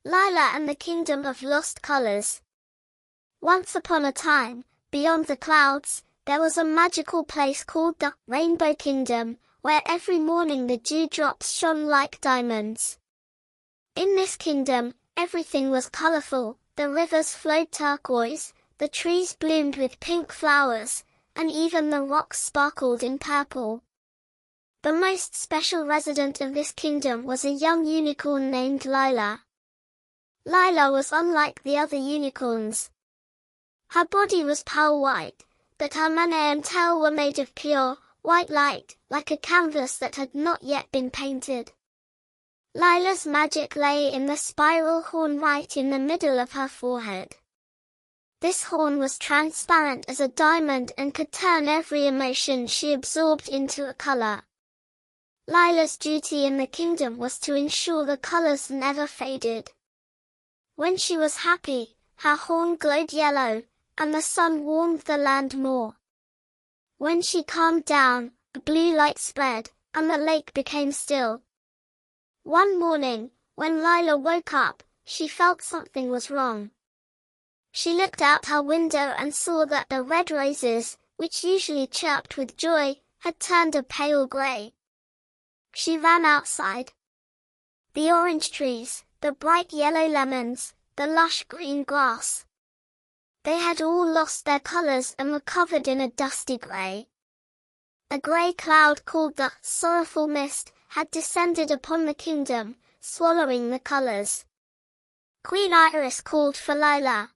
Lila and the Kingdom of Lost Colors. Once upon a time, beyond the clouds, there was a magical place called the Rainbow Kingdom, where every morning the dewdrops shone like diamonds. In this kingdom, everything was colorful, the rivers flowed turquoise, the trees bloomed with pink flowers, and even the rocks sparkled in purple. The most special resident of this kingdom was a young unicorn named Lila. Lila was unlike the other unicorns. Her body was pearl white, but her mane and tail were made of pure, white light, like a canvas that had not yet been painted. Lila's magic lay in the spiral horn right in the middle of her forehead. This horn was transparent as a diamond and could turn every emotion she absorbed into a color. Lila's duty in the kingdom was to ensure the colors never faded. When she was happy, her horn glowed yellow, and the sun warmed the land more. When she calmed down, a blue light spread, and the lake became still. One morning, when Lila woke up, she felt something was wrong. She looked out her window and saw that the red roses, which usually chirped with joy, had turned a pale gray. She ran outside. The orange trees, the bright yellow lemons, the lush green grass. They had all lost their colors and were covered in a dusty gray. A gray cloud called the sorrowful mist had descended upon the kingdom, swallowing the colors. Queen Iris called for Lila.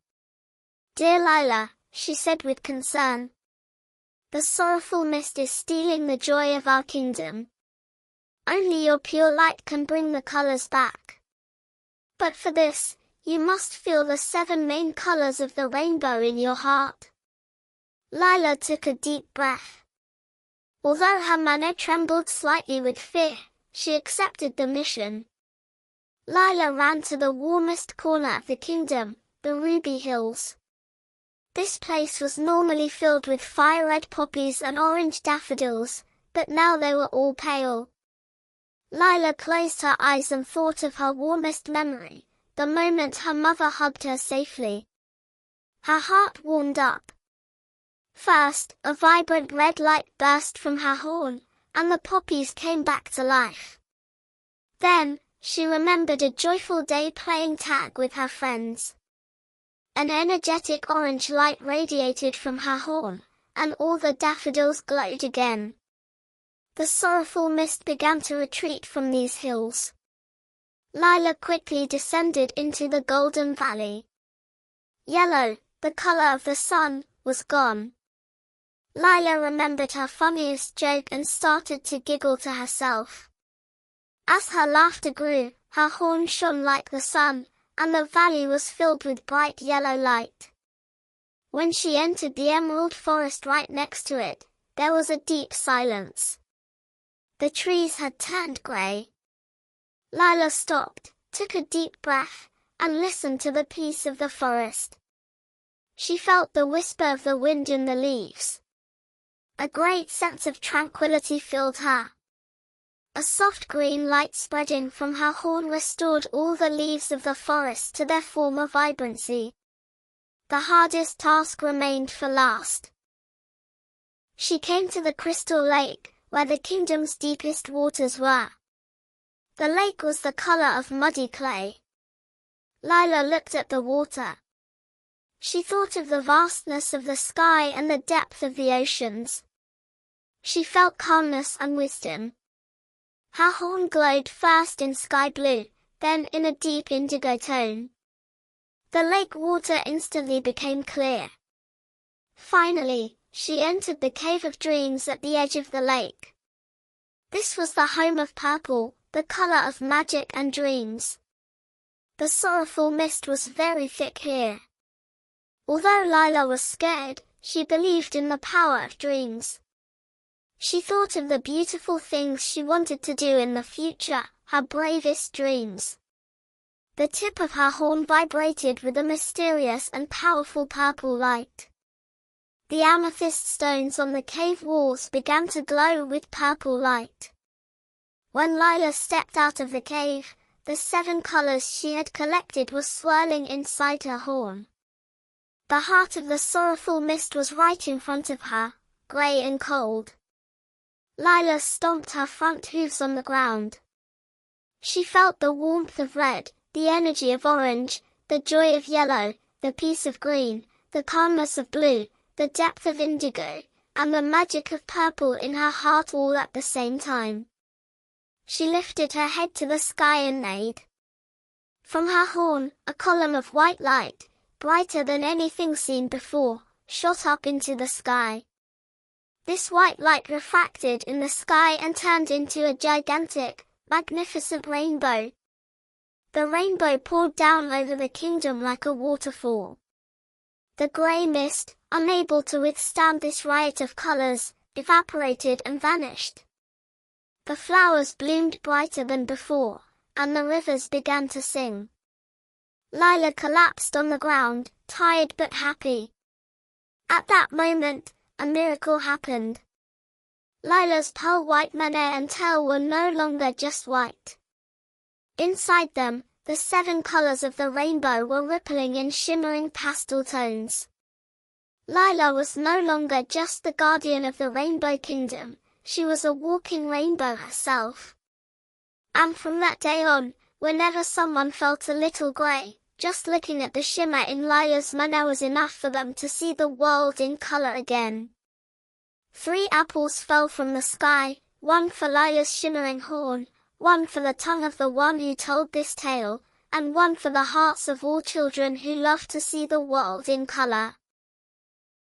"Dear Lila," she said with concern, "the sorrowful mist is stealing the joy of our kingdom. Only your pure light can bring the colors back. But for this, you must feel the 7 main colors of the rainbow in your heart." Lila took a deep breath. Although her manner trembled slightly with fear, she accepted the mission. Lila ran to the warmest corner of the kingdom, the Ruby Hills. This place was normally filled with fire-red poppies and orange daffodils, but now they were all pale. Lila closed her eyes and thought of her warmest memory, the moment her mother hugged her safely. Her heart warmed up. First, a vibrant red light burst from her horn, and the poppies came back to life. Then, she remembered a joyful day playing tag with her friends. An energetic orange light radiated from her horn, and all the daffodils glowed again. The sorrowful mist began to retreat from these hills. Lila quickly descended into the Golden Valley. Yellow, the color of the sun, was gone. Lila remembered her funniest joke and started to giggle to herself. As her laughter grew, her horn shone like the sun, and the valley was filled with bright yellow light. When she entered the emerald forest right next to it, there was a deep silence. The trees had turned gray. Lila stopped, took a deep breath, and listened to the peace of the forest. She felt the whisper of the wind in the leaves. A great sense of tranquility filled her. A soft green light spreading from her horn restored all the leaves of the forest to their former vibrancy. The hardest task remained for last. She came to the crystal lake, where the kingdom's deepest waters were. The lake was the color of muddy clay. Lila looked at the water. She thought of the vastness of the sky and the depth of the oceans. She felt calmness and wisdom. Her horn glowed first in sky blue, then in a deep indigo tone. The lake water instantly became clear. Finally, she entered the Cave of Dreams at the edge of the lake. This was the home of purple, the color of magic and dreams. The sorrowful mist was very thick here. Although Lila was scared, she believed in the power of dreams. She thought of the beautiful things she wanted to do in the future, her bravest dreams. The tip of her horn vibrated with a mysterious and powerful purple light. The amethyst stones on the cave walls began to glow with purple light. When Lila stepped out of the cave, the 7 colors she had collected were swirling inside her horn. The heart of the sorrowful mist was right in front of her, grey and cold. Lila stomped her front hooves on the ground. She felt the warmth of red, the energy of orange, the joy of yellow, the peace of green, the calmness of blue, the depth of indigo, and the magic of purple in her heart all at the same time. She lifted her head to the sky and neighed. From her horn, a column of white light, brighter than anything seen before, shot up into the sky. This white light refracted in the sky and turned into a gigantic, magnificent rainbow. The rainbow poured down over the kingdom like a waterfall. The grey mist, unable to withstand this riot of colors, evaporated and vanished. The flowers bloomed brighter than before, and the rivers began to sing. Lila collapsed on the ground, tired but happy. At that moment, a miracle happened. Lila's pearl-white mane and tail were no longer just white. Inside them, the 7 colors of the rainbow were rippling in shimmering pastel tones. Lila was no longer just the guardian of the Rainbow Kingdom, she was a walking rainbow herself. And from that day on, whenever someone felt a little grey, just looking at the shimmer in Lila's mane was enough for them to see the world in color again. 3 apples fell from the sky, 1 for Lila's shimmering horn, 1 for the tongue of the one who told this tale, and 1 for the hearts of all children who love to see the world in color.